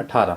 18।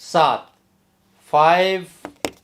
7, 5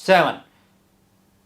7,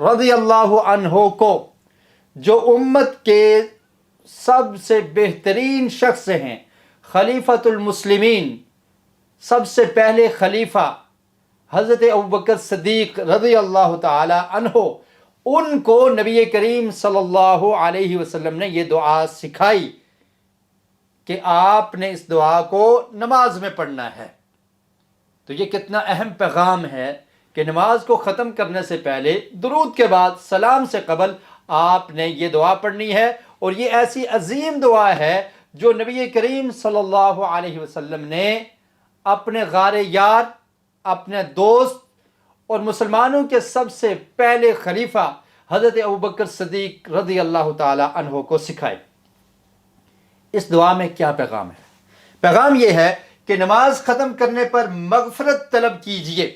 رضی اللہ عنہ کو، جو امت کے سب سے بہترین شخص ہیں، خلیفۃ المسلمین، سب سے پہلے خلیفہ حضرت ابوبکر صدیق رضی اللہ تعالی عنہ، ان کو نبی کریم صلی اللہ علیہ وسلم نے یہ دعا سکھائی کہ آپ نے اس دعا کو نماز میں پڑھنا ہے۔ تو یہ کتنا اہم پیغام ہے کہ نماز کو ختم کرنے سے پہلے، درود کے بعد، سلام سے قبل آپ نے یہ دعا پڑھنی ہے، اور یہ ایسی عظیم دعا ہے جو نبی کریم صلی اللہ علیہ وسلم نے اپنے غار یار، اپنے دوست اور مسلمانوں کے سب سے پہلے خلیفہ حضرت ابوبکر صدیق رضی اللہ تعالی عنہ کو سکھائی۔ اس دعا میں کیا پیغام ہے؟ پیغام یہ ہے کہ نماز ختم کرنے پر مغفرت طلب کیجئے۔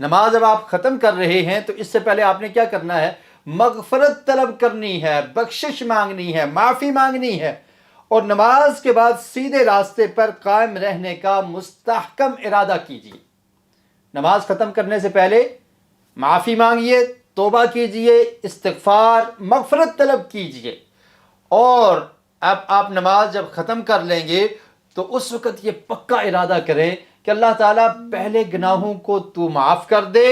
نماز اب آپ ختم کر رہے ہیں تو اس سے پہلے آپ نے کیا کرنا ہے؟ مغفرت طلب کرنی ہے، بخشش مانگنی ہے، معافی مانگنی ہے، اور نماز کے بعد سیدھے راستے پر قائم رہنے کا مستحکم ارادہ کیجیے۔ نماز ختم کرنے سے پہلے معافی مانگیے، توبہ کیجیے، استغفار، مغفرت طلب کیجیے، اور اب آپ نماز جب ختم کر لیں گے تو اس وقت یہ پکا ارادہ کریں کہ اللہ تعالیٰ پہلے گناہوں کو تو معاف کر دے،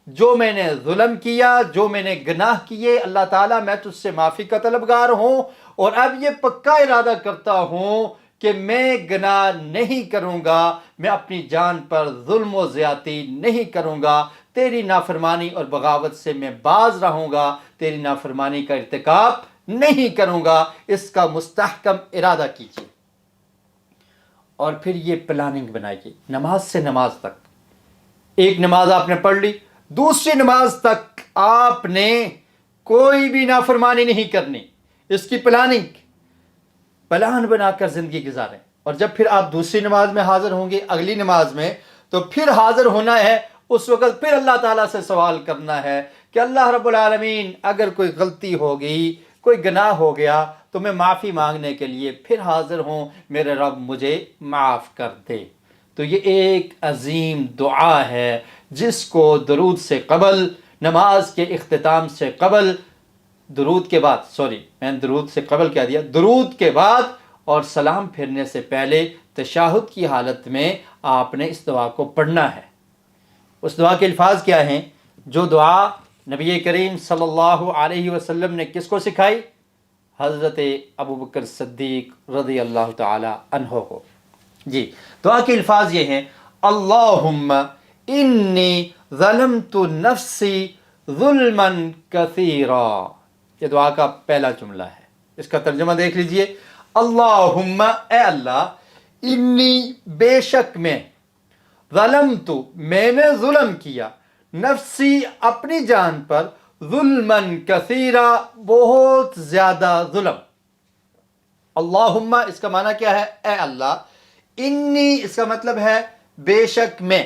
جو میں نے ظلم کیا، جو میں نے گناہ کیے، اللہ تعالیٰ میں تجھ سے معافی کا طلبگار ہوں، اور اب یہ پکا ارادہ کرتا ہوں کہ میں گناہ نہیں کروں گا، میں اپنی جان پر ظلم و زیادتی نہیں کروں گا، تیری نافرمانی اور بغاوت سے میں باز رہوں گا، تیری نافرمانی کا ارتکاب نہیں کروں گا۔ اس کا مستحکم ارادہ کیجیے، اور پھر یہ پلاننگ بنائیے نماز سے نماز تک۔ ایک نماز آپ نے پڑھ لی، دوسری نماز تک آپ نے کوئی بھی نافرمانی نہیں کرنی۔ اس کی پلان بنا کر زندگی گزاریں، اور جب پھر آپ دوسری نماز میں حاضر ہوں گے، اگلی نماز میں، تو پھر حاضر ہونا ہے، اس وقت پھر اللہ تعالیٰ سے سوال کرنا ہے کہ اللہ رب العالمین، اگر کوئی غلطی ہو گئی، کوئی گناہ ہو گیا تو میں معافی مانگنے کے لیے پھر حاضر ہوں، میرے رب مجھے معاف کر دے۔ تو یہ ایک عظیم دعا ہے جس کو درود سے قبل، نماز کے اختتام سے قبل، درود کے بعد، میں نے درود سے قبل کہہ دیا، درود کے بعد اور سلام پھیرنے سے پہلے تشہد کی حالت میں آپ نے اس دعا کو پڑھنا ہے۔ اس دعا کے الفاظ کیا ہیں؟ جو دعا نبی کریم صلی اللہ علیہ وسلم نے کس کو سکھائی؟ حضرت ابوبکر صدیق رضی اللہ تعالی عنہ کو۔ جی، دعا کے الفاظ یہ ہیں: اللہم انی ظلمت نفسی ظلما کثیرا۔ یہ دعا کا پہلا جملہ ہے، اس کا ترجمہ دیکھ لیجئے۔ اللہم، اے اللہ، انی، بے شک میں، ظلمت، میں نے ظلم کیا، نفسی، اپنی جان پر، ظلمن کثیرا، بہت زیادہ ظلم۔ اللہم اس کا معنی کیا ہے؟ اے اللہ، انی اس کا مطلب ہے بے شک میں،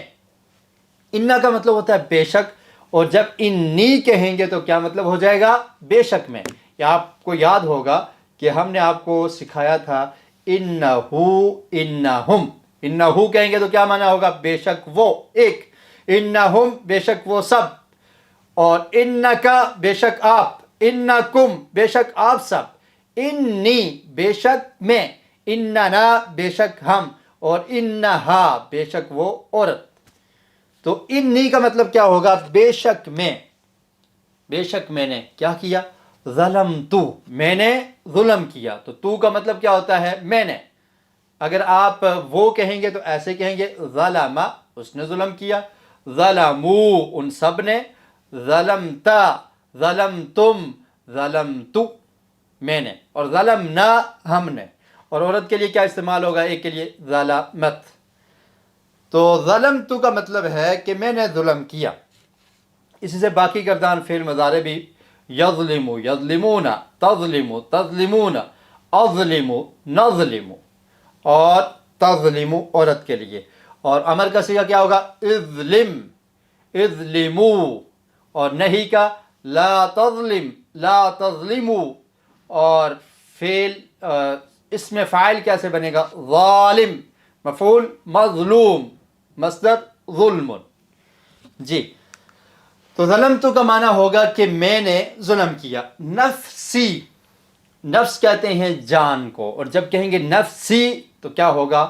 انا کا مطلب ہوتا ہے بے شک، اور جب انی کہیں گے تو کیا مطلب ہو جائے گا؟ بے شک میں۔ یا آپ کو یاد ہوگا کہ ہم نے آپ کو سکھایا تھا انہو، انہم، انہو کہیں گے تو کیا معنی ہوگا؟ بے شک وہ ایک، انہم بے شک وہ سب، اور انکا بے شک آپ، انکم بے شک آپ سب، انی بے شک میں، اننا بے شک ہم، اور انہا بے شک وہ عورت۔ تو انی کا مطلب کیا ہوگا؟ بے شک میں، بے شک میں نے کیا کیا؟ ظلمتو، میں نے ظلم کیا۔ تو کا مطلب کیا ہوتا ہے؟ میں نے۔ اگر آپ وہ کہیں گے تو ایسے کہیں گے ظلم، اس نے ظلم کیا، ظلمو، ان سب نے، ظلمتا، ظلمتم، ظلمتو، میں نے، اور ظلمنا، ہم نے۔ اور عورت کے لیے کیا استعمال ہوگا؟ ایک کے لیے ظلمت۔ تو ظلمتو کا مطلب ہے کہ میں نے ظلم کیا۔ اسی سے باقی گردان فعل مضارع بھی، یظلم، یظلمون، تظلم، تظلمون، اظلم، نظلم، اور تظلم عورت کے لیے۔ اور امر کا صیغہ کیا ہوگا؟ اظلم، اظلمو، اور نہیں کا لا تظلم، لا تظلمو، اور فعل اسم فاعل کیسے بنے گا؟ ظالم، مفعول مظلوم، مصدر ظلم۔ جی، تو ظلمتو کا معنی ہوگا کہ میں نے ظلم کیا. نفسی، نفس کہتے ہیں جان کو، اور جب کہیں گے نفسی تو کیا ہوگا؟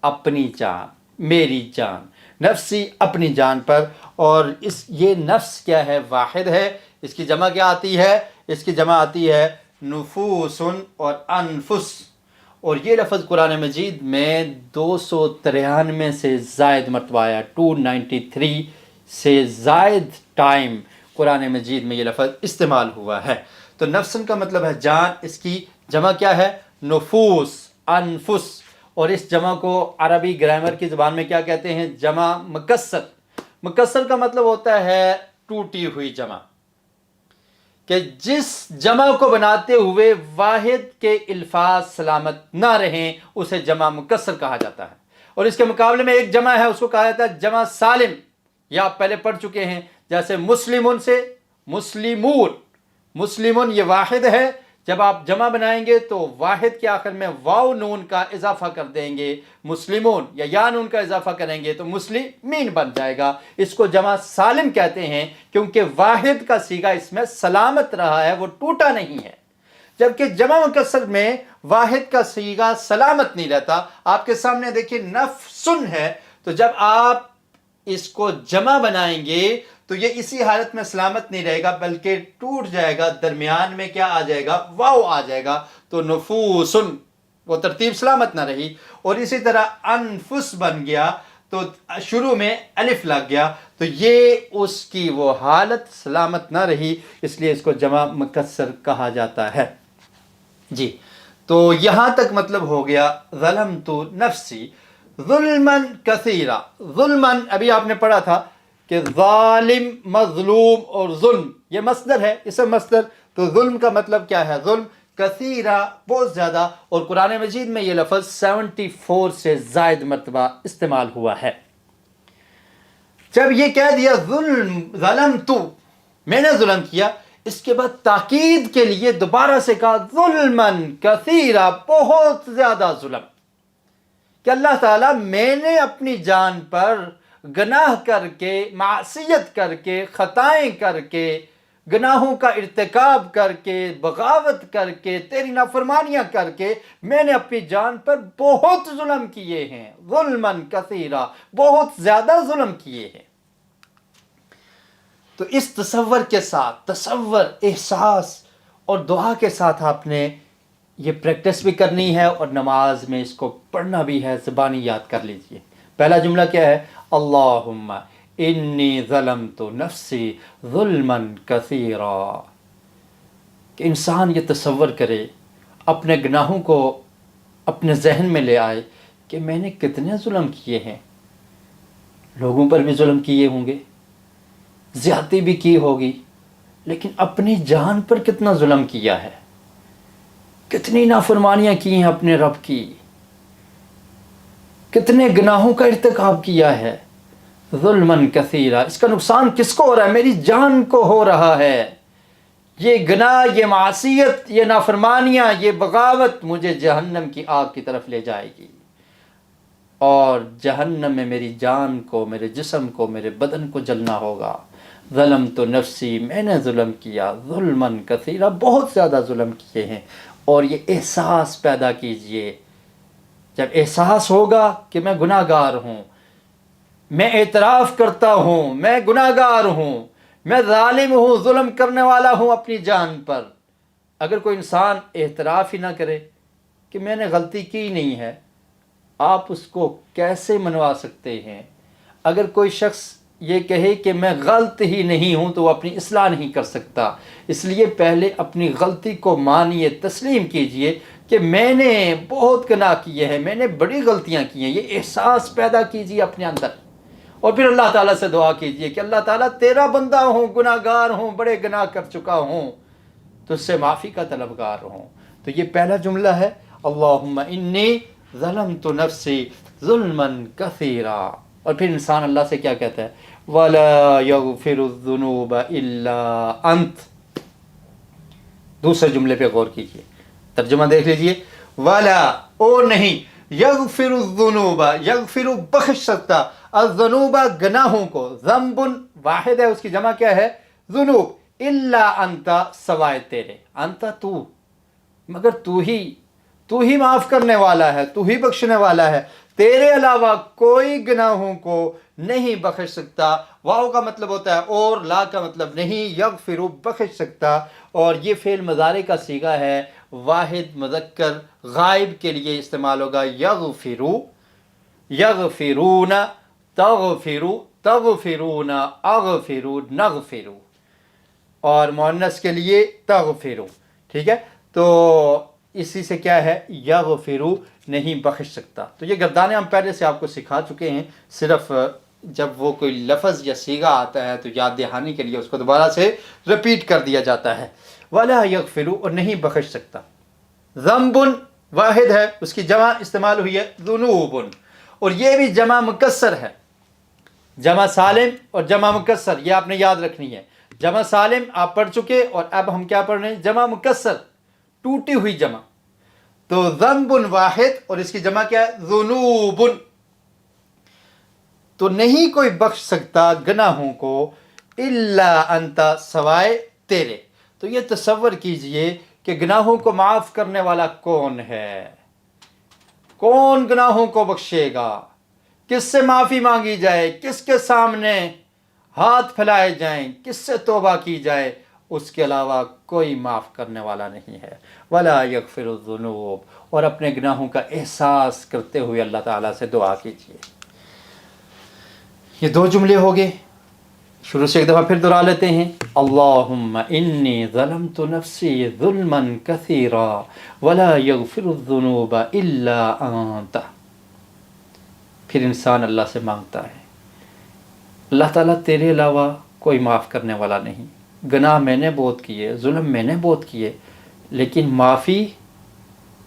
اپنی جان، میری جان. نفسی اپنی جان پر. اور یہ نفس کیا ہے؟ واحد ہے. اس کی جمع کیا آتی ہے؟ اس کی جمع آتی ہے نفوس اور انفس. اور یہ لفظ قرآن مجید میں 293 سے زائد مرتبہ آیا. 293 سے زائد ٹائم قرآن مجید میں یہ لفظ استعمال ہوا ہے. تو نفسن کا مطلب ہے جان. اس کی جمع کیا ہے؟ نفوس، انفس. اور اس جمع کو عربی گرامر کی زبان میں کیا کہتے ہیں؟ جمع مکسر. مکسر کا مطلب ہوتا ہے ٹوٹی ہوئی جمع، کہ جس جمع کو بناتے ہوئے واحد کے الفاظ سلامت نہ رہیں اسے جمع مکسر کہا جاتا ہے. اور اس کے مقابلے میں ایک جمع ہے، اس کو کہا جاتا ہے جمع سالم. یہ آپ پہلے پڑھ چکے ہیں، جیسے مسلمون سے مسلمون. مسلمون یہ واحد ہے، جب آپ جمع بنائیں گے تو واحد کے آخر میں واو نون کا اضافہ کر دیں گے، مسلمون، یا نون کا اضافہ کریں گے تو مسلمین بن جائے گا. اس کو جمع سالم کہتے ہیں کیونکہ واحد کا صیغہ اس میں سلامت رہا ہے، وہ ٹوٹا نہیں ہے. جبکہ جمع مکسر میں واحد کا صیغہ سلامت نہیں رہتا. آپ کے سامنے دیکھیے نفسن ہے، تو جب آپ اس کو جمع بنائیں گے تو یہ اسی حالت میں سلامت نہیں رہے گا بلکہ ٹوٹ جائے گا. درمیان میں کیا آ جائے گا؟ واو آ جائے گا. تو نفوسن، وہ ترتیب سلامت نہ رہی. اور اسی طرح انفس بن گیا تو شروع میں الف لگ گیا، تو یہ اس کی وہ حالت سلامت نہ رہی، اس لیے اس کو جمع مکسر کہا جاتا ہے. جی، تو یہاں تک مطلب ہو گیا ظلمت نفسی ظلمن کثیرا. ظلمن ابھی آپ نے پڑھا تھا کہ ظالم، مظلوم اور ظلم یہ مصدر ہے، اسم مصدر. تو ظلم کا مطلب کیا ہے؟ ظلم. کثیرا بہت زیادہ. اور قرآن مجید میں یہ لفظ 74 سے زائد مرتبہ استعمال ہوا ہے. جب یہ کہہ دیا ظلمت، میں نے ظلم کیا، اس کے بعد تاکید کے لیے دوبارہ سے کہا ظلمن کثیرا، بہت زیادہ ظلم. کہ اللہ تعالیٰ میں نے اپنی جان پر گناہ کر کے، معصیت کر کے، خطائیں کر کے، گناہوں کا ارتکاب کر کے، بغاوت کر کے، تیری نافرمانیاں کر کے میں نے اپنی جان پر بہت ظلم کیے ہیں. ظلمن کثیرا، بہت زیادہ ظلم کیے ہیں. تو اس تصور کے ساتھ، تصور، احساس اور دعا کے ساتھ آپ نے یہ پریکٹس بھی کرنی ہے اور نماز میں اس کو پڑھنا بھی ہے. زبانی یاد کر لیجئے. پہلا جملہ کیا ہے؟ اللہم انی ظلمت نفسی ظلما کثیرا. کہ انسان یہ تصور کرے، اپنے گناہوں کو اپنے ذہن میں لے آئے کہ میں نے کتنے ظلم کیے ہیں. لوگوں پر بھی ظلم کیے ہوں گے، زیادتی بھی کی ہوگی، لیکن اپنی جان پر کتنا ظلم کیا ہے، کتنی نافرمانیاں کی ہیں اپنے رب کی، کتنے گناہوں کا ارتکاب کیا ہے. ظلمن کثیرا. اس کا نقصان کس کو ہو رہا ہے؟ میری جان کو ہو رہا ہے. یہ گناہ، یہ معصیت، یہ نافرمانیاں، یہ بغاوت مجھے جہنم کی آگ کی طرف لے جائے گی، اور جہنم میں میری جان کو، میرے جسم کو، میرے بدن کو جلنا ہوگا. ظلمت نفسی، میں نے ظلم کیا، ظلمن کثیرا، بہت زیادہ ظلم کیے ہیں. اور یہ احساس پیدا کیجئے. جب احساس ہوگا کہ میں گناہ گار ہوں، میں اعتراف کرتا ہوں میں گناہ گار ہوں، میں ظالم ہوں، ظلم کرنے والا ہوں اپنی جان پر. اگر کوئی انسان اعتراف ہی نہ کرے کہ میں نے غلطی کی نہیں ہے، آپ اس کو کیسے منوا سکتے ہیں؟ اگر کوئی شخص یہ کہے کہ میں غلط ہی نہیں ہوں تو وہ اپنی اصلاح نہیں کر سکتا. اس لیے پہلے اپنی غلطی کو مانیے، تسلیم کیجئے کہ میں نے بہت گناہ کیے ہیں، میں نے بڑی غلطیاں کی ہیں. یہ احساس پیدا کیجئے اپنے اندر، اور پھر اللہ تعالیٰ سے دعا کیجئے کہ اللہ تعالیٰ تیرا بندہ ہوں، گناہ گار ہوں، بڑے گناہ کر چکا ہوں، تو اس سے معافی کا طلبگار ہوں. تو یہ پہلا جملہ ہے، اللہم انی ظلمت نفسی ظلما کثیرا. اور پھر انسان اللہ سے کیا کہتا ہے؟ وَلَا يَغْفِرُ الذُّنُوبَ إِلَّا أَنْتَ. دوسرے جملے پہ غور کیجئے، ترجمہ دیکھ لیجئے. وَلَا، اور نہیں، يَغْفِرُ الذُّنُوبَ، يَغْفِرُ بخش سکتا، الذنوب گناہوں کو، ذنب واحد ہے، اس کی جمع کیا ہے؟ ذنوب، الا انت سوائے تیرے، انت تو، مگر تو ہی معاف کرنے والا ہے، تو ہی بخشنے والا ہے، تیرے علاوہ کوئی گناہوں کو نہیں بخش سکتا۔ واو کا مطلب ہوتا ہے اور، لا کا مطلب نہیں، یغفر بخش سکتا، اور یہ فعل مضارع کا صیغہ ہے، واحد مذکر غائب کے لیے استعمال ہوگا، یغفرو، یغفرون، تغفرو، تغفرون، اغفرو، نغفرو، اور مؤنث کے لیے تغفرو، ٹھیک ہے؟ تو اسی سے کیا ہے؟ یغفرو، نہیں بخش سکتا۔ تو یہ گردانے ہم پہلے سے آپ کو سکھا چکے ہیں، صرف جب وہ کوئی لفظ یا صیغہ آتا ہے تو یاد دہانی کے لیے اس کو دوبارہ سے رپیٹ کر دیا جاتا ہے۔ ولا یغفرو، اور نہیں بخش سکتا۔ ذنب واحد ہے، اس کی جمع استعمال ہوئی ہے ذنوب، اور یہ بھی جمع مکسر ہے، جمع سالم اور جمع مکسر، یہ آپ نے یاد رکھنی ہے۔ جمع سالم آپ پڑھ چکے، اور اب ہم کیا پڑھ رہے ہیں؟ جمع مکسر، ٹوٹی ہوئی جمع۔ تو ذنب واحد، اور اس کی جمع کیا ہے؟ ذنوب۔ تو نہیں کوئی بخش سکتا گناہوں کو، الا انت، سوائے تیرے۔ تو یہ تصور کیجئے کہ گناہوں کو معاف کرنے والا کون ہے؟ کون گناہوں کو بخشے گا؟ کس سے معافی مانگی جائے؟ کس کے سامنے ہاتھ پھیلائے جائیں؟ کس سے توبہ کی جائے؟ اس کے علاوہ کوئی معاف کرنے والا نہیں ہے۔ ولا یغفر الذنوب، اور اپنے گناہوں کا احساس کرتے ہوئے اللہ تعالیٰ سے دعا کیجیے۔ یہ 2 جملے ہو گئے، شروع سے ایک دفعہ پھر دہرا لیتے ہیں۔ اللہم انی ظلمت نفسی ظلما کثیرا ولا یغفر الذنوب الا انت۔ پھر انسان اللہ سے مانگتا ہے، اللہ تعالیٰ تیرے علاوہ کوئی معاف کرنے والا نہیں، گناہ میں نے بہت کیے، ظلم میں نے بہت کیے، لیکن معافی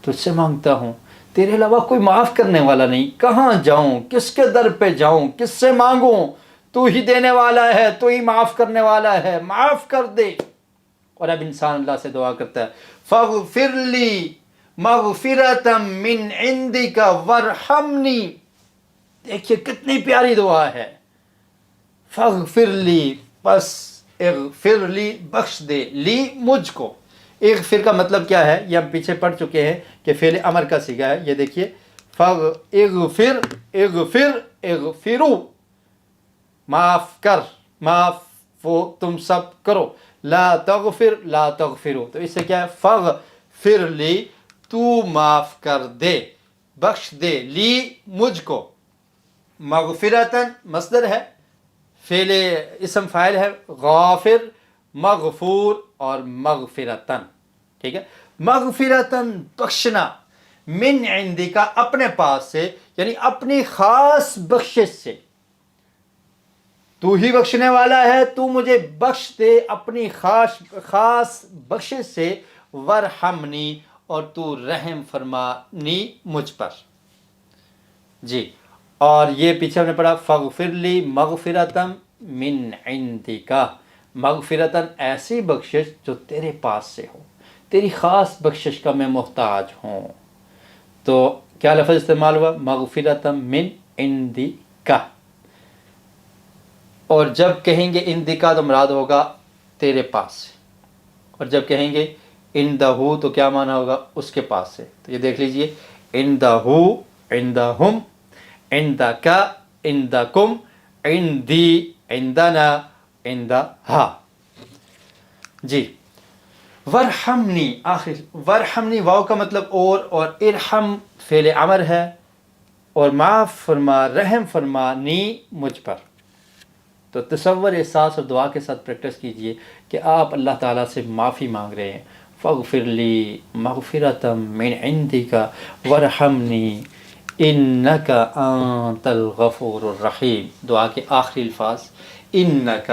تجھ سے مانگتا ہوں، تیرے علاوہ کوئی معاف کرنے والا نہیں، کہاں جاؤں؟ کس کے در پہ جاؤں؟ کس سے مانگوں؟ تو ہی دینے والا ہے، تو ہی معاف کرنے والا ہے، معاف کر دے۔ اور اب انسان اللہ سے دعا کرتا ہے، فاغفر لی مغفرۃ من عندک وارحمنی۔ دیکھیے کتنی پیاری دعا ہے، فاغفر لی، پس اغفر لی، بخش دے، لی، مجھ کو۔ اغفر کا مطلب کیا ہے؟ یہ ہم پیچھے پڑھ چکے ہیں کہ فعل امر کا صیغہ ہے، یہ دیکھیے، اغفر، اغفر، اغفرو، معاف کر، معاف وہ تم سب کرو، لا تغفر، لا تغفرو، تو اس سے کیا ہے؟ فاغفر لی، تو معاف کر دے، بخش دے، لی، مجھ کو۔ مغفرتاً مصدر ہے، فعل اسم فاعل ہے، غافر، مغفور اور مغفرتاً، ٹھیک ہے؟ مغفرتاً بخشنا، من عندک، اپنے پاس سے، یعنی اپنی خاص بخشش سے، تو ہی بخشنے والا ہے، تو مجھے بخش دے اپنی خاص بخشش سے، ورحمنی، اور تو رحم فرمانی مجھ پر۔ جی، اور یہ پیچھے ہم نے پڑھا، فاغفر لی مغفرتم من عندک، مغفرتاً ایسی بخشش جو تیرے پاس سے ہو، تیری خاص بخشش کا میں محتاج ہوں۔ تو کیا لفظ استعمال ہوا؟ مغفرتم من عندک، اور جب کہیں گے عندک تو مراد ہوگا تیرے پاس سے، اور جب کہیں گے عندہ تو کیا معنی ہوگا؟ اس کے پاس سے۔ تو یہ دیکھ لیجئے، عندہ، عندہم، عندک، عندکم، عندی، عندنا، عندہا۔ جی، ورحمنی، آخر ورحمنی واو کا مطلب اور ارحم فعل امر ہے، اور معاف فرما، رحم فرمانی مجھ پر۔ تو تصور، احساس اور دعا کے ساتھ پریکٹس کیجئے کہ آپ اللہ تعالیٰ سے معافی مانگ رہے ہیں، فاغفر لی مغفرۃ من عندک ورحمنی انک انت الغفور الرحیم۔ دعا کے آخری الفاظ، انک،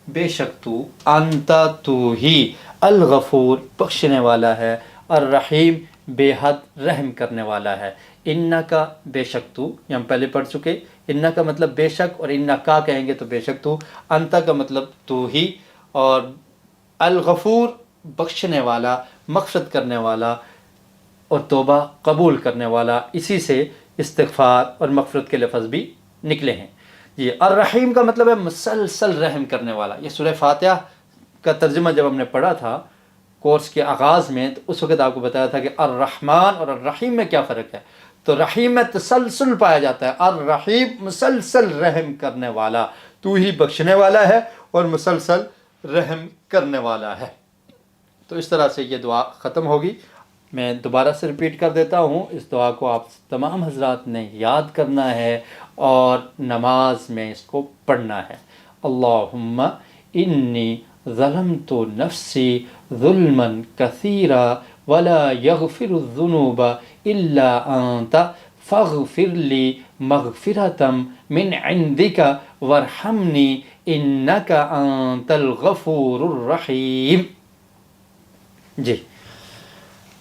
بے شک تو، انت، تو ہی، الغفور، بخشنے والا ہے، الرحیم، بے حد رحم کرنے والا ہے۔ انکا، بے شک تو، یہ ہم پہلے پڑھ چکے، انکا کا مطلب بے شک، اور انکا کہیں گے تو بے شک تو، انتا کا مطلب تو ہی، اور الغفور، بخشنے والا، مغفرت کرنے والا، اور توبہ قبول کرنے والا۔ اسی سے استغفار اور مغفرت کے لفظ بھی نکلے ہیں۔ جی الرحیم کا مطلب ہے مسلسل رحم کرنے والا. یہ سورہ فاتحہ کا ترجمہ جب ہم نے پڑھا تھا کورس کے آغاز میں تو اس وقت آپ کو بتایا تھا کہ الرحمن اور الرحیم میں کیا فرق ہے. تو رحیم میں تسلسل پایا جاتا ہے، الرحیم مسلسل رحم کرنے والا، تو ہی بخشنے والا ہے اور مسلسل رحم کرنے والا ہے. تو اس طرح سے یہ دعا ختم ہوگی. میں دوبارہ سے ریپیٹ کر دیتا ہوں، اس دعا کو آپ تمام حضرات نے یاد کرنا ہے اور نماز میں اس کو پڑھنا ہے. اللہم انی ظلمت نفسی ظلما کثیرا ولا یغفر الذنوب الا انت فاغفر لی مغفرۃ من عندک وارحمنی انک انت الغفور الرحیم. جی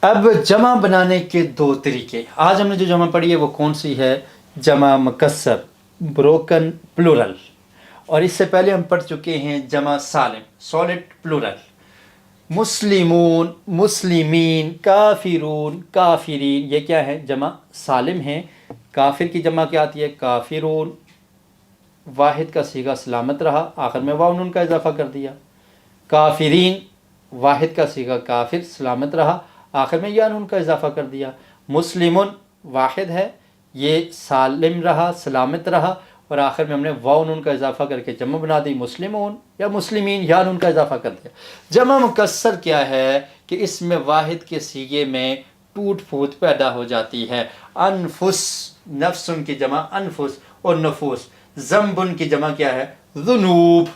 اب جمع بنانے کے دو طریقے. آج ہم نے جو جمع پڑھی ہے وہ کون سی ہے؟ جمع مکسر، بروکن پلورل. اور اس سے پہلے ہم پڑھ چکے ہیں جمع سالم، سالڈ پلورل. مسلمون، مسلمین، کافرون، کافرین، یہ کیا ہے؟ جمع سالم ہیں. کافر کی جمع کیا آتی ہے؟ کافرون. واحد کا صیغہ سلامت رہا، آخر میں واو نون کا اضافہ کر دیا. کافرین، واحد کا صیغہ کافر سلامت رہا، آخر میں یا نون کا اضافہ کر دیا. مسلمون واحد ہے، یہ سالم رہا، سلامت رہا، اور آخر میں ہم نے واو نون کا اضافہ کر کے جمع بنا دی مسلمون یا مسلمین، یا نون کا اضافہ کر دیا. جمع مکسر کیا ہے کہ اس میں واحد کے صیغے میں ٹوٹ پھوٹ پیدا ہو جاتی ہے. انفس، نفسن کی جمع انفس اور نفوس. ذنبن کی جمع کیا ہے؟ ذنوب.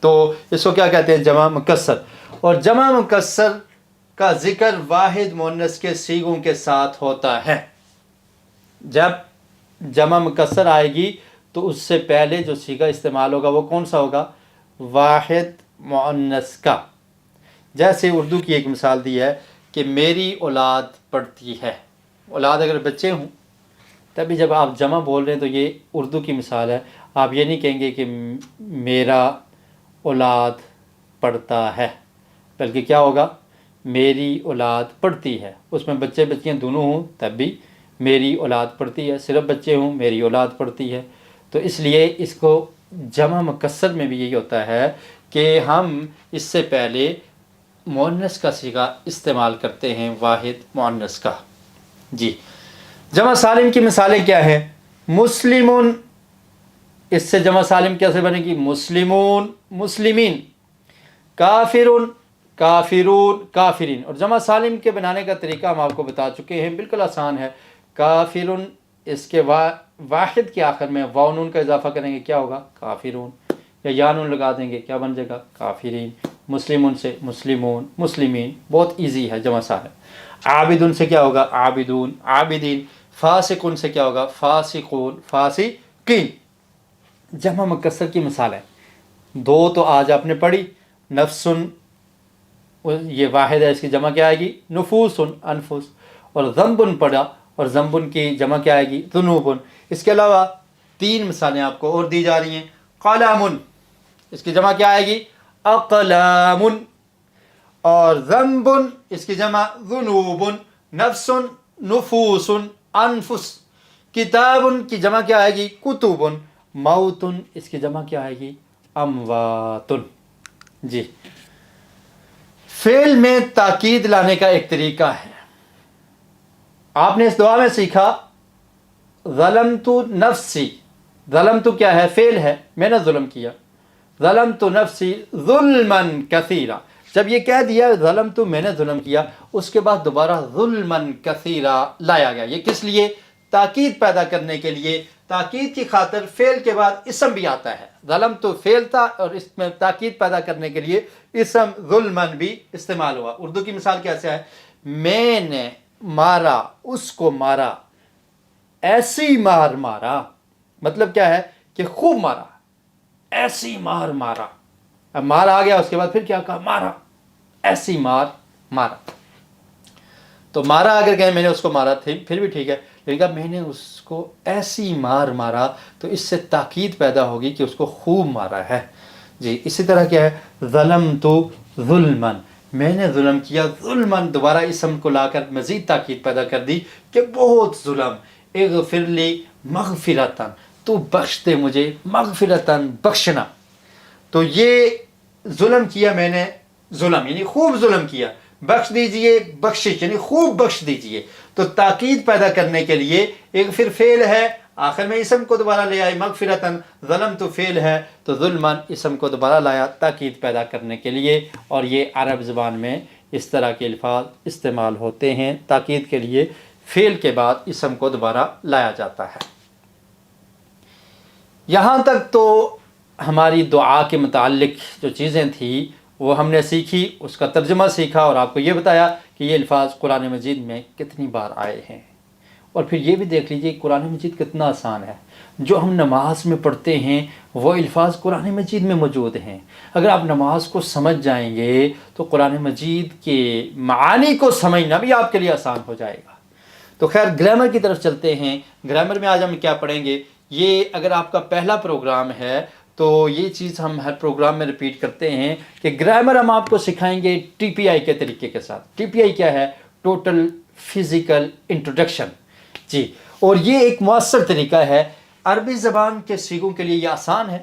تو اس کو کیا کہتے ہیں؟ جمع مکسر. اور جمع مکسر کا ذکر واحد مؤنث کے صیغوں کے ساتھ ہوتا ہے. جب جمع مکسر آئے گی تو اس سے پہلے جو صیغہ استعمال ہوگا وہ کون سا ہوگا؟ واحد مؤنث کا. جیسے اردو کی ایک مثال دی ہے کہ میری اولاد پڑھتی ہے. اولاد اگر بچے ہوں تبھی جب آپ جمع بول رہے ہیں تو یہ اردو کی مثال ہے. آپ یہ نہیں کہیں گے کہ میرا اولاد پڑھتا ہے، بلکہ کیا ہوگا؟ میری اولاد پڑھتی ہے. اس میں بچے بچیاں دونوں ہوں تب بھی میری اولاد پڑھتی ہے، صرف بچے ہوں میری اولاد پڑھتی ہے. تو اس لیے اس کو جمع مکسر میں بھی یہی ہوتا ہے کہ ہم اس سے پہلے مؤنث کا صیغہ استعمال کرتے ہیں، واحد مؤنث کا. جی جمع سالم کی مثالیں کیا ہیں؟ مسلمون، اس سے جمع سالم کیسے بنے گی؟ مسلمون، مسلمین. کافرون، کافرون، کافرین. اور جمع سالم کے بنانے کا طریقہ ہم آپ کو بتا چکے ہیں، بالکل آسان ہے. کافرون، اس کے واحد کے آخر میں واو نون کا اضافہ کریں گے، کیا ہوگا؟ کافرون. یا نون لگا دیں گے، کیا بن جائے گا؟ کافرین. مسلمون سے مسلمون، مسلمین. بہت ایزی ہے جمع سالم. عابدون سے کیا ہوگا؟ عابدون، عابدین. فاسقون سے کیا ہوگا؟ فاسقون، فاسقین. جمع مکسر کی مثال ہے دو تو آج آپ نے پڑھی. نفسن، یہ واحد ہے، اس کی جمع کیا آئے گی؟ نفوسن، انفس. اور ذنبن پڑھا، اور ذنبن کی جمع کیا آئے گی؟ ذنوبن. اس کے علاوہ تین مثالیں آپ کو اور دی جا رہی ہیں. قلمن، اس کی جمع کیا آئے گی؟ اقلامن. اور ذنبن، اس کی جمع ذنوبن. نفسن، نفوسن، انفس. کتابن کی جمع کیا آئے گی؟ کتبن. موتن، اس کی جمع کیا آئے گی؟ امواتن. جی فعل میں تاکید لانے کا ایک طریقہ ہے. آپ نے اس دعا میں سیکھا ظلمت نفسی. ظلمت کیا ہے؟ فعل ہے، میں نے ظلم کیا. ظلمت نفسی ظلما کثیرا. جب یہ کہہ دیا ظلمت، میں نے ظلم کیا، اس کے بعد دوبارہ ظلما کثیرا لایا گیا. یہ کس لیے؟ تاکید پیدا کرنے کے لیے. تاکید کی خاطر فعل کے بعد اسم بھی آتا ہے. ظلمت فعل تھا اور اس میں تاکید پیدا کرنے کے لیے اسم ظلمن بھی استعمال ہوا. اردو کی مثال کیسے ہے؟ میں نے مارا، اس کو مارا، ایسی مار مارا. مطلب کیا ہے؟ کہ خوب مارا، ایسی مار مارا. اب مار آ گیا، اس کے بعد پھر کیا کہا؟ مارا، ایسی مار مارا. تو مارا اگر کہیں میں نے اس کو مارا تھی پھر بھی ٹھیک ہے، لیکن کہا میں نے اس کو ایسی مار مارا تو اس سے تاکید پیدا ہوگی کہ اس کو خوب مارا ہے. جی اسی طرح کیا ہے؟ ظلمت ظلمن، میں نے ظلم کیا. ظلمن دوبارہ اسم کو لا کر مزید تاکید پیدا کر دی کہ بہت ظلم. اغفر لی مغفرتن، تو بخش دے مجھے، مغفرتاً بخشنا. تو یہ ظلم کیا میں نے، ظلم یعنی خوب ظلم کیا، بخش دیجئے بخشش یعنی خوب بخش دیجئے. تو تاکید پیدا کرنے کے لیے اغفر فعل ہے، آخر میں اسم کو دوبارہ لے آئے، مغفرتاً ظلم تو فعل ہے تو ظلماً اسم کو دوبارہ لایا تاکید پیدا کرنے کے لیے. اور یہ عرب زبان میں اس طرح کے الفاظ استعمال ہوتے ہیں، تاکید کے لیے فعل کے بعد اسم کو دوبارہ لایا جاتا ہے. یہاں تک تو ہماری دعا کے متعلق جو چیزیں تھیں وہ ہم نے سیکھی، اس کا ترجمہ سیکھا اور آپ کو یہ بتایا کہ یہ الفاظ قرآن مجید میں کتنی بار آئے ہیں. اور پھر یہ بھی دیکھ لیجئے قرآن مجید کتنا آسان ہے. جو ہم نماز میں پڑھتے ہیں وہ الفاظ قرآن مجید میں موجود ہیں. اگر آپ نماز کو سمجھ جائیں گے تو قرآن مجید کے معانی کو سمجھنا بھی آپ کے لیے آسان ہو جائے گا. تو خیر گرامر کی طرف چلتے ہیں. گرامر میں آج ہم کیا پڑھیں گے؟ یہ اگر آپ کا پہلا پروگرام ہے تو یہ چیز ہم ہر پروگرام میں ریپیٹ کرتے ہیں کہ گرامر ہم آپ کو سکھائیں گے TPI کے طریقے کے ساتھ. TPI کیا ہے؟ Total physical introduction. جی، اور یہ ایک مؤثر طریقہ ہے. عربی زبان کے سیغوں کے لیے یہ آسان ہے.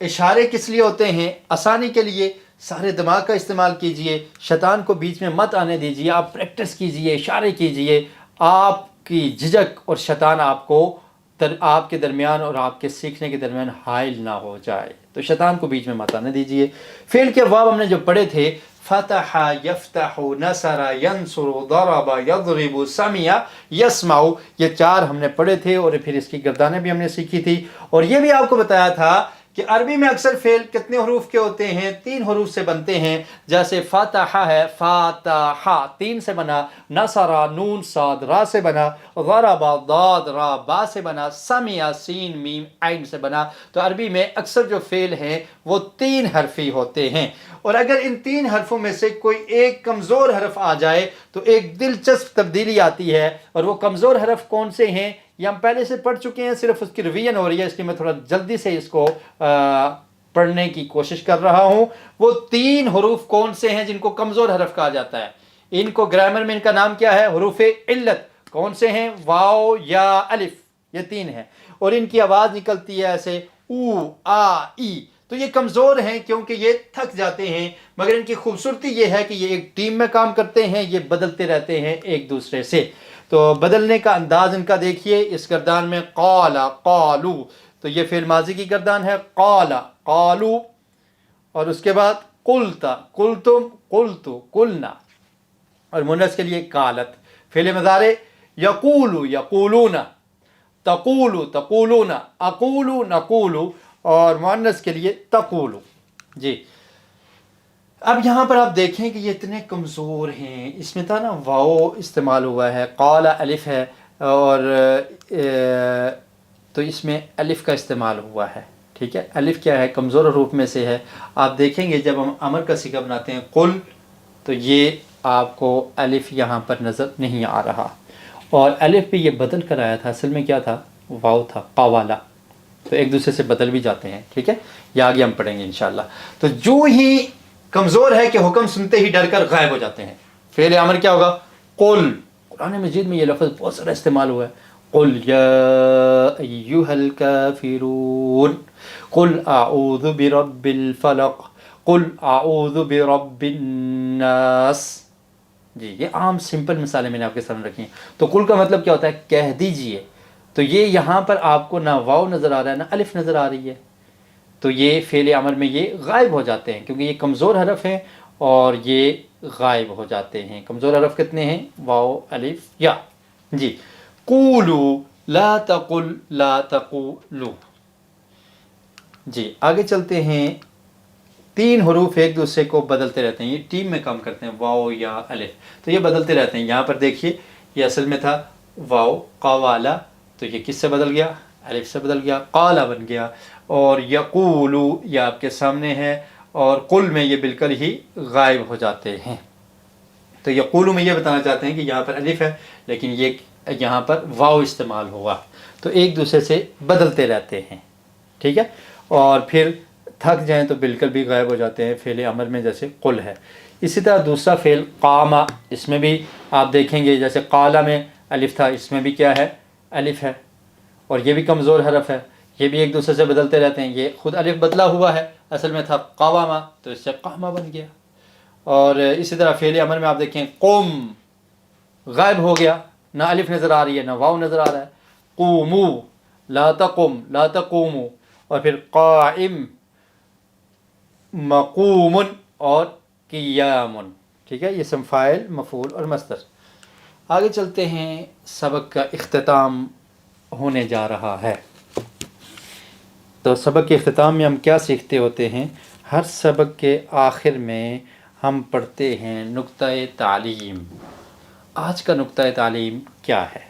اشارے کس لیے ہوتے ہیں؟ آسانی کے لیے. سارے دماغ کا استعمال کیجئے، شیطان کو بیچ میں مت آنے دیجئے. آپ پریکٹس کیجئے، اشارے کیجئے. آپ کی جھجک اور شیطان آپ کے درمیان اور آپ کے سیکھنے کے درمیان حائل نہ ہو جائے. تو شیطان کو بیچ میں مت آنے دیجئے. فعل کے ابواب ہم نے جو پڑھے تھے، فتح، یفتح، نصر، ینصر، ضرب، یضرب، سمع، یسمع، یہ 4 ہم نے پڑھے تھے اور پھر اس کی گردانیں بھی ہم نے سیکھی تھی. اور یہ بھی آپ کو بتایا تھا کہ عربی میں اکثر فعل کتنے حروف کے ہوتے ہیں؟ 3 حروف سے بنتے ہیں. جیسے فاتح ہے، فاتح 3 سے بنا، نصر نون صاد را سے بنا، ضرب ضاد را با سے بنا، سمع سین میم عین سے بنا. تو عربی میں اکثر جو فعل ہیں وہ 3 حرفی ہوتے ہیں. اور اگر ان 3 حرفوں میں سے کوئی ایک کمزور حرف آ جائے تو ایک دلچسپ تبدیلی آتی ہے. اور وہ کمزور حرف کون سے ہیں یہ ہم پہلے سے پڑھ چکے ہیں، صرف اس کی ریویژن ہو رہی ہے، اس لیے میں تھوڑا جلدی سے اس کو پڑھنے کی کوشش کر رہا ہوں. وہ 3 حروف کون سے ہیں جن کو کمزور حرف کہا جاتا ہے؟ ان کو گرامر میں ان کا نام کیا ہے؟ حروف علت. کون سے ہیں؟ واو، یا، الف. یہ 3 ہیں اور ان کی آواز نکلتی ہے ایسے او، آ، ای. تو یہ کمزور ہیں کیونکہ یہ تھک جاتے ہیں، مگر ان کی خوبصورتی یہ ہے کہ یہ ایک ٹیم میں کام کرتے ہیں، یہ بدلتے رہتے ہیں ایک دوسرے سے. تو بدلنے کا انداز ان کا دیکھیے. اس گردان میں قال، قالو، تو یہ فعل ماضی کی گردان ہے، قال، قالو. اور اس کے بعد قلت، قلتم، قلتو، قلنا. اور مونس کے لیے قالت. فعل مضارع یقول، یقولون، تقول، تقولون، اقول، نقول. اور مؤنث کے لیے تقول. جی، اب یہاں پر آپ دیکھیں کہ یہ اتنے کمزور ہیں. اس میں تھا نا واو استعمال ہوا ہے، قال الف ہے، اور تو اس میں الف کا استعمال ہوا ہے. ٹھیک ہے، الف کیا ہے؟ کمزور حروف میں سے ہے. آپ دیکھیں گے جب ہم امر کا صیغہ بناتے ہیں قل، تو یہ آپ کو الف یہاں پر نظر نہیں آ رہا. اور الف بھی یہ بدل کر آیا تھا، اصل میں کیا تھا؟ واو تھا، قوالا. تو ایک دوسرے سے بدل بھی جاتے ہیں. ٹھیک ہے، یہ آگے ہم پڑھیں گے انشاءاللہ. تو جو ہی کمزور ہے کہ حکم سنتے ہی ڈر کر غائب ہو جاتے ہیں. فعل امر کیا ہوگا؟ قل. قرآن مجید میں یہ لفظ بہت سارا استعمال ہوا ہے. قل یا ایھا الکافرون، قل اعوذ برب الفلق، قل اعوذ برب الناس. جی، یہ عام سمپل مثالیں میں نے آپ کے سامنے رکھی ہیں. تو قل کا مطلب کیا ہوتا ہے؟ کہہ دیجئے. تو یہ یہاں پر آپ کو نہ واو نظر آ رہا ہے نہ الف نظر آ رہی ہے. تو یہ فعل امر میں یہ غائب ہو جاتے ہیں کیونکہ یہ کمزور حرف ہیں اور یہ غائب ہو جاتے ہیں. کمزور حرف کتنے ہیں؟ واو، الف، یا. جی، قولو، لا تقل، لا تقولو. جی، آگے چلتے ہیں. 3 حروف ایک دوسرے کو بدلتے رہتے ہیں، یہ ٹیم میں کام کرتے ہیں، واو، یا، الف. تو یہ بدلتے رہتے ہیں. یہاں پر دیکھیے یہ اصل میں تھا واو، قوالا. تو یہ کس سے بدل گیا؟ الف سے بدل گیا، قالا بن گیا. اور یقولو یہ آپ کے سامنے ہے، اور قل میں یہ بالکل ہی غائب ہو جاتے ہیں. تو یقولو میں یہ بتانا چاہتے ہیں کہ یہاں پر الف ہے لیکن یہ یہاں پر واو استعمال ہوا. تو ایک دوسرے سے بدلتے رہتے ہیں. ٹھیک ہے، اور پھر تھک جائیں تو بالکل بھی غائب ہو جاتے ہیں فعل امر میں، جیسے قل ہے. اسی طرح دوسرا فعل قاما، اس میں بھی آپ دیکھیں گے جیسے قالا میں الف تھا، اس میں بھی کیا ہے؟ الف ہے. اور یہ بھی کمزور حرف ہے. یہ بھی ایک دوسرے سے بدلتے رہتے ہیں. یہ خود الف بدلا ہوا ہے، اصل میں تھا قوامہ تو اس سے قامہ بن گیا. اور اسی طرح فعل امر میں آپ دیکھیں قوم غائب ہو گیا، نہ الف نظر آ رہی ہے نہ واو نظر آ رہا ہے. قومو لا تقم لا تقومو. اور پھر قائم مقوم اور قیام. ٹھیک ہے، یہ اسم فاعل مفعول اور مصدر. آگے چلتے ہیں، سبق کا اختتام ہونے جا رہا ہے. تو سبق کے اختتام میں ہم کیا سیکھتے ہوتے ہیں؟ ہر سبق کے آخر میں ہم پڑھتے ہیں نقطۂ تعلیم. آج کا نقطۂ تعلیم کیا ہے؟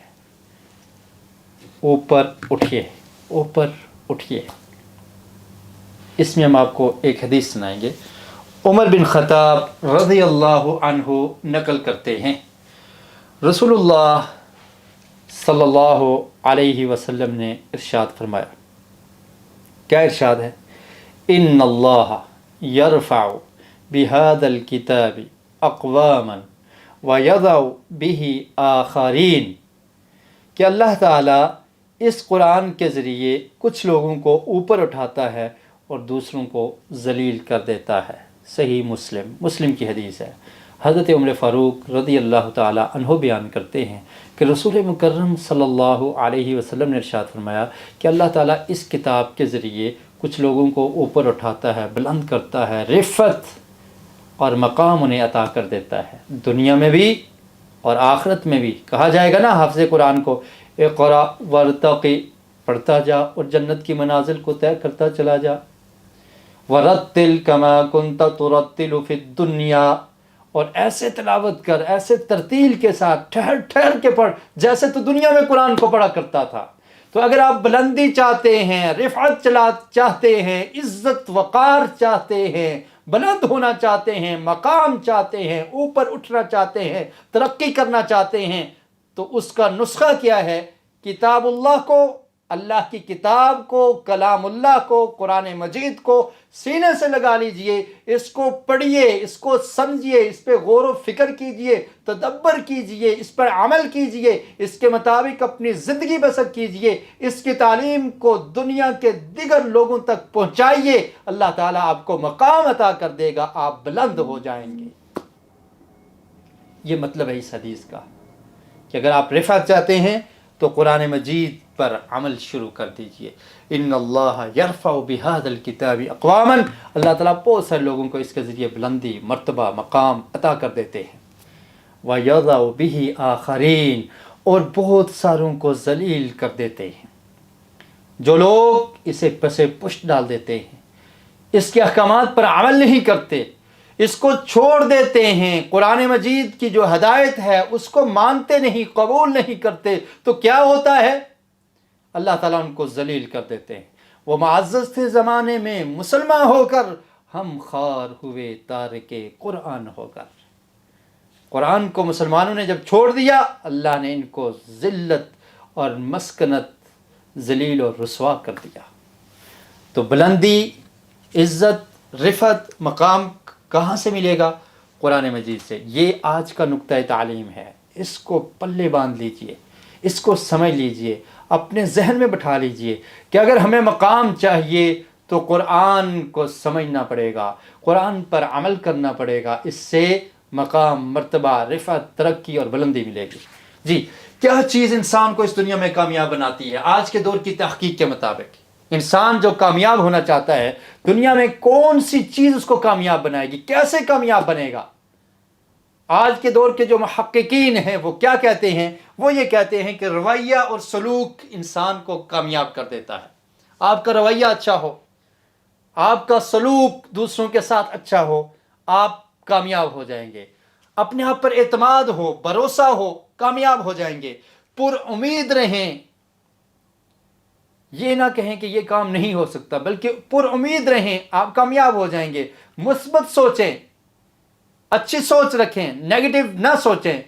اوپر اٹھیے، اوپر اٹھیے. اس میں ہم آپ کو ایک حدیث سنائیں گے. عمر بن خطاب رضی اللہ عنہ نقل کرتے ہیں، رسول اللہ صلی اللہ علیہ وسلم نے ارشاد فرمایا. کیا ارشاد ہے؟ ان اللہ یرفع بہذا الکتاب اقواما ویضع بہ آخرین. کہ اللہ تعالیٰ اس قرآن کے ذریعے کچھ لوگوں کو اوپر اٹھاتا ہے اور دوسروں کو ذلیل کر دیتا ہے. صحیح مسلم کی حدیث ہے. حضرت عمر فاروق رضی اللہ تعالی عنہ بیان کرتے ہیں کہ رسول مکرم صلی اللہ علیہ وسلم نے ارشاد فرمایا کہ اللہ تعالیٰ اس کتاب کے ذریعے کچھ لوگوں کو اوپر اٹھاتا ہے، بلند کرتا ہے، رفعت اور مقام انہیں عطا کر دیتا ہے، دنیا میں بھی اور آخرت میں بھی. کہا جائے گا نا حافظ قرآن کو، اقرا ورتقی، پڑھتا جا اور جنت کی منازل کو طے کرتا چلا جا. ورتل کما کنت ترتل فی الدنیا، اور ایسے تلاوت کر، ایسے ترتیل کے ساتھ ٹھہر ٹھہر کے پڑھ جیسے تو دنیا میں قرآن کو پڑھا کرتا تھا. تو اگر آپ بلندی چاہتے ہیں، رفعت چاہتے ہیں، عزت وقار چاہتے ہیں، بلند ہونا چاہتے ہیں، مقام چاہتے ہیں، اوپر اٹھنا چاہتے ہیں، ترقی کرنا چاہتے ہیں، تو اس کا نسخہ کیا ہے؟ کتاب اللہ کو، اللہ کی کتاب کو، کلام اللہ کو، قرآن مجید کو سینے سے لگا لیجئے، اس کو پڑھیے، اس کو سمجھیے، اس پہ غور و فکر کیجئے، تدبر کیجئے، اس پر عمل کیجئے، اس کے مطابق اپنی زندگی بسر کیجئے، اس کی تعلیم کو دنیا کے دیگر لوگوں تک پہنچائیے. اللہ تعالیٰ آپ کو مقام عطا کر دے گا، آپ بلند ہو جائیں گے. یہ مطلب ہے اس حدیث کا کہ اگر آپ رفعت چاہتے ہیں تو قرآن مجید پر عمل شروع کر دیجئے. ان اللہ یرفع بہذا الکتاب اقواما، اللہ تعالیٰ بہت سارے لوگوں کو اس کے ذریعے بلندی، مرتبہ، مقام عطا کر دیتے ہیں. وَيَضَعُ بِهِ آخَرِينَ، اور بہت ساروں کو ذلیل کر دیتے ہیں. جو لوگ اسے پس پشت ڈال دیتے ہیں، اس کے احکامات پر عمل نہیں کرتے، اس کو چھوڑ دیتے ہیں، قرآن مجید کی جو ہدایت ہے اس کو مانتے نہیں، قبول نہیں کرتے، تو کیا ہوتا ہے؟ اللہ تعالیٰ ان کو ذلیل کر دیتے ہیں. وہ معزز تھے زمانے میں مسلمان ہو کر، ہم خوار ہوئے تارک قرآن ہو کر. قرآن کو مسلمانوں نے جب چھوڑ دیا، اللہ نے ان کو ذلت اور مسکنت، ذلیل اور رسوا کر دیا. تو بلندی، عزت، رفعت، مقام کہاں سے ملے گا؟ قرآن مجید سے. یہ آج کا نقطۂ تعلیم ہے. اس کو پلے باندھ لیجئے، اس کو سمجھ لیجئے، اپنے ذہن میں بٹھا لیجئے کہ اگر ہمیں مقام چاہیے تو قرآن کو سمجھنا پڑے گا، قرآن پر عمل کرنا پڑے گا. اس سے مقام، مرتبہ، رفعت، ترقی اور بلندی ملے گی. جی، کیا چیز انسان کو اس دنیا میں کامیاب بناتی ہے؟ آج کے دور کی تحقیق کے مطابق انسان جو کامیاب ہونا چاہتا ہے، دنیا میں کون سی چیز اس کو کامیاب بنائے گی؟ کیسے کامیاب بنے گا؟ آج کے دور کے جو محققین ہیں وہ کیا کہتے ہیں؟ وہ یہ کہتے ہیں کہ رویہ اور سلوک انسان کو کامیاب کر دیتا ہے. آپ کا رویہ اچھا ہو، آپ کا سلوک دوسروں کے ساتھ اچھا ہو، آپ کامیاب ہو جائیں گے. اپنے آپ پر اعتماد ہو، بھروسہ ہو، کامیاب ہو جائیں گے. پر امید رہیں، یہ نہ کہیں کہ یہ کام نہیں ہو سکتا، بلکہ پر امید رہیں، آپ کامیاب ہو جائیں گے. مثبت سوچیں، اچھی سوچ رکھیں، نیگیٹو نہ سوچیں،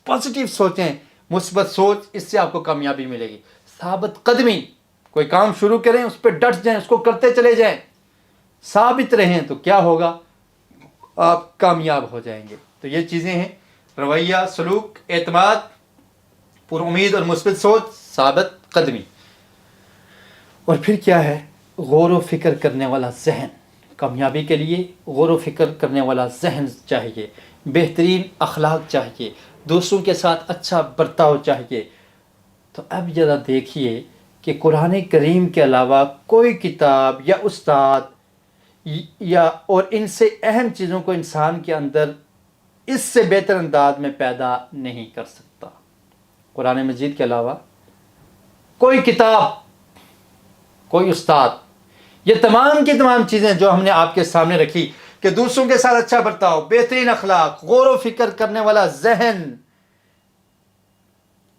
پازیٹیو سوچیں، مثبت سوچ، اس سے آپ کو کامیابی ملے گی. ثابت قدمی، کوئی کام شروع کریں اس پہ ڈٹ جائیں، اس کو کرتے چلے جائیں، ثابت رہیں، تو کیا ہوگا؟ آپ کامیاب ہو جائیں گے. تو یہ چیزیں ہیں: رویہ، سلوک، اعتماد، پر امید اور مثبت سوچ، ثابت قدمی. اور پھر کیا ہے؟ غور و فکر کرنے والا ذہن. کامیابی کے لیے غور و فکر کرنے والا ذہن چاہیے، بہترین اخلاق چاہیے، دوسروں کے ساتھ اچھا برتاؤ چاہیے. تو اب ذرا دیکھیے کہ قرآن کریم کے علاوہ کوئی کتاب یا استاد یا اور ان سے اہم چیزوں کو انسان کے اندر اس سے بہتر انداز میں پیدا نہیں کر سکتا. قرآن مجید کے علاوہ کوئی کتاب، کوئی استاد، یہ تمام کی تمام چیزیں جو ہم نے آپ کے سامنے رکھی کہ دوسروں کے ساتھ اچھا برتاؤ، بہترین اخلاق، غور و فکر کرنے والا ذہن،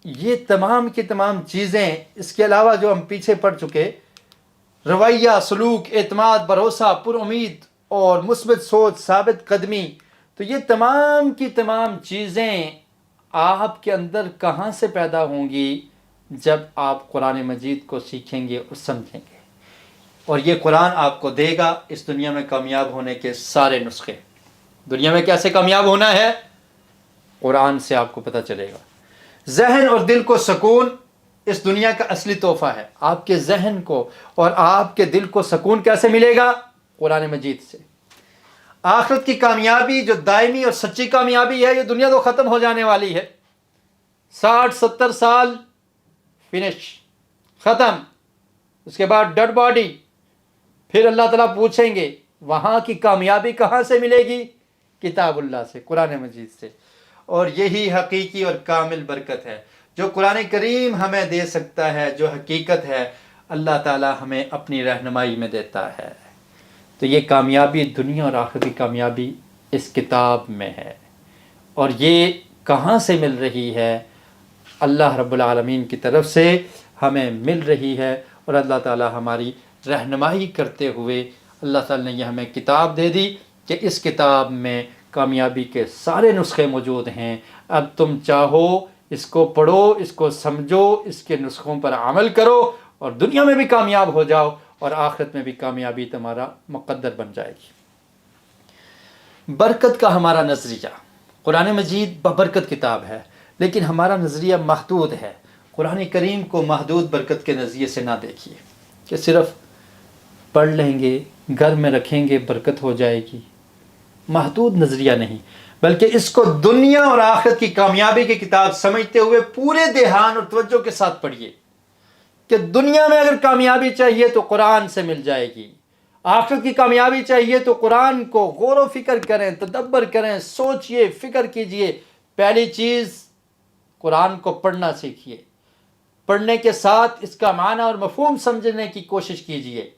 یہ تمام کی تمام چیزیں، اس کے علاوہ جو ہم پیچھے پڑھ چکے، رویہ، سلوک، اعتماد، بھروسہ، پر امید اور مثبت سوچ، ثابت قدمی، تو یہ تمام کی تمام چیزیں آپ کے اندر کہاں سے پیدا ہوں گی؟ جب آپ قرآن مجید کو سیکھیں گے اور سمجھیں گے. اور یہ قرآن آپ کو دے گا اس دنیا میں کامیاب ہونے کے سارے نسخے. دنیا میں کیسے کامیاب ہونا ہے؟ قرآن سے آپ کو پتہ چلے گا. ذہن اور دل کو سکون اس دنیا کا اصلی تحفہ ہے. آپ کے ذہن کو اور آپ کے دل کو سکون کیسے ملے گا؟ قرآن مجید سے. آخرت کی کامیابی جو دائمی اور سچی کامیابی ہے، یہ دنیا تو ختم ہو جانے والی ہے. 60-70 سال فنش، ختم. اس کے بعد ڈیڈ باڈی. پھر اللہ تعالیٰ پوچھیں گے وہاں کی کامیابی کہاں سے ملے گی؟ کتاب اللہ سے، قرآن مجید سے. اور یہی حقیقی اور کامل برکت ہے جو قرآن کریم ہمیں دے سکتا ہے، جو حقیقت ہے اللہ تعالیٰ ہمیں اپنی رہنمائی میں دیتا ہے. تو یہ کامیابی، دنیا اور آخرت کی کامیابی اس کتاب میں ہے. اور یہ کہاں سے مل رہی ہے؟ اللہ رب العالمین کی طرف سے ہمیں مل رہی ہے. اور اللہ تعالیٰ ہماری رہنمائی کرتے ہوئے اللہ تعالیٰ نے یہ ہمیں کتاب دے دی کہ اس کتاب میں کامیابی کے سارے نسخے موجود ہیں. اب تم چاہو اس کو پڑھو، اس کو سمجھو، اس کے نسخوں پر عمل کرو اور دنیا میں بھی کامیاب ہو جاؤ اور آخرت میں بھی کامیابی تمہارا مقدر بن جائے گی. برکت کا ہمارا نظریہ، قرآن مجید ببرکت کتاب ہے لیکن ہمارا نظریہ محدود ہے. قرآن کریم کو محدود برکت کے نظریے سے نہ دیکھیے کہ صرف پڑھ لیں گے، گھر میں رکھیں گے، برکت ہو جائے گی. محدود نظریہ نہیں، بلکہ اس کو دنیا اور آخرت کی کامیابی کی کتاب سمجھتے ہوئے پورے دھیان اور توجہ کے ساتھ پڑھیے کہ دنیا میں اگر کامیابی چاہیے تو قرآن سے مل جائے گی، آخرت کی کامیابی چاہیے تو قرآن کو غور و فکر کریں، تدبر کریں، سوچئے، فکر کیجئے. پہلی چیز قرآن کو پڑھنا سیکھیے. پڑھنے کے ساتھ اس کا معنی اور مفہوم سمجھنے کی کوشش کیجئے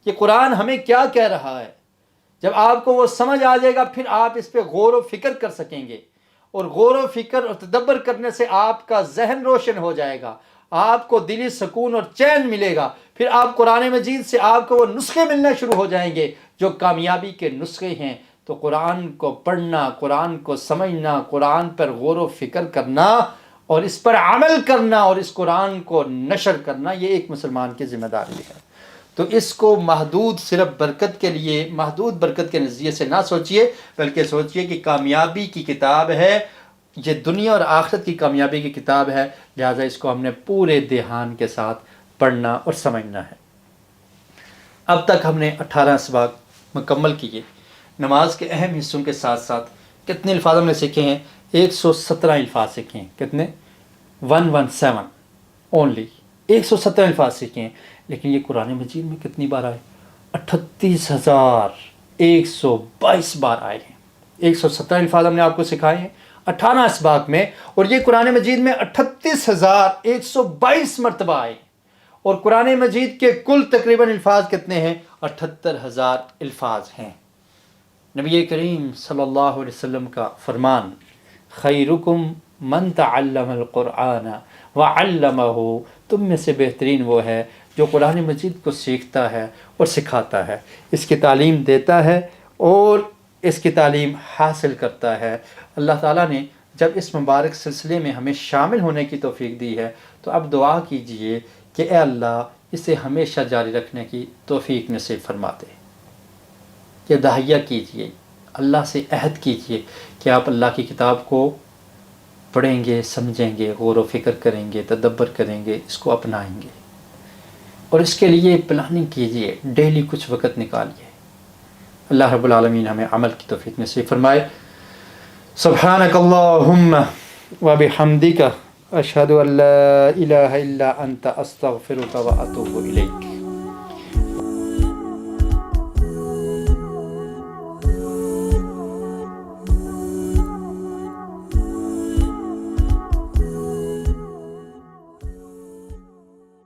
کہ قرآن ہمیں کیا کہہ رہا ہے. جب آپ کو وہ سمجھ آ جائے گا پھر آپ اس پہ غور و فکر کر سکیں گے. اور غور و فکر اور تدبر کرنے سے آپ کا ذہن روشن ہو جائے گا، آپ کو دلی سکون اور چین ملے گا. پھر آپ قرآن مجید سے آپ کو وہ نسخے ملنا شروع ہو جائیں گے جو کامیابی کے نسخے ہیں. تو قرآن کو پڑھنا، قرآن کو سمجھنا، قرآن پر غور و فکر کرنا اور اس پر عمل کرنا اور اس قرآن کو نشر کرنا، یہ ایک مسلمان کی ذمہ داری ہے. تو اس کو محدود صرف برکت کے لیے، محدود برکت کے نظریے سے نہ سوچئے، بلکہ سوچئے کہ کامیابی کی کتاب ہے، یہ دنیا اور آخرت کی کامیابی کی کتاب ہے، لہٰذا اس کو ہم نے پورے دھیان کے ساتھ پڑھنا اور سمجھنا ہے. اب تک ہم نے 18 اسباق مکمل کیے. نماز کے اہم حصوں کے ساتھ ساتھ کتنے الفاظ ہم نے سیکھے ہیں؟ 117 الفاظ سیکھے ہیں. کتنے؟ 117 اونلی 117 الفاظ سیکھے ہیں. لیکن یہ قرآن مجید میں کتنی بار آئے؟ 38,122 بار آئے ہیں. 117 الفاظ ہم نے آپ کو سکھائے ہیں 18 اسباق میں، اور یہ قرآن مجید میں 38,122 مرتبہ آئے ہیں. اور قرآن مجید کے کل تقریباً الفاظ کتنے ہیں؟ 78,000 الفاظ ہیں. نبی کریم صلی اللہ علیہ وسلم کا فرمان، خیرکم من تعلم القرآن وعلمہ، تم میں سے بہترین وہ ہے جو قرآن مجید کو سیکھتا ہے اور سکھاتا ہے، اس کی تعلیم دیتا ہے اور اس کی تعلیم حاصل کرتا ہے. اللہ تعالیٰ نے جب اس مبارک سلسلے میں ہمیں شامل ہونے کی توفیق دی ہے تو اب دعا کیجئے کہ اے اللہ اسے ہمیشہ جاری رکھنے کی توفیق نصیب فرما دے. کہ داہیہ کیجئے، اللہ سے عہد کیجئے کہ آپ اللہ کی کتاب کو پڑھیں گے، سمجھیں گے، غور و فکر کریں گے، تدبر کریں گے، اس کو اپنائیں گے. اور اس کے لیے پلاننگ کیجئے، ڈیلی کچھ وقت نکالیے۔ اللہ رب العالمین ہمیں عمل کی توفیق نصیب فرمائے۔ سبحانک اللہم وبحمدک اشہد ان لا الہ الا انت استغفرک واتوب الیک۔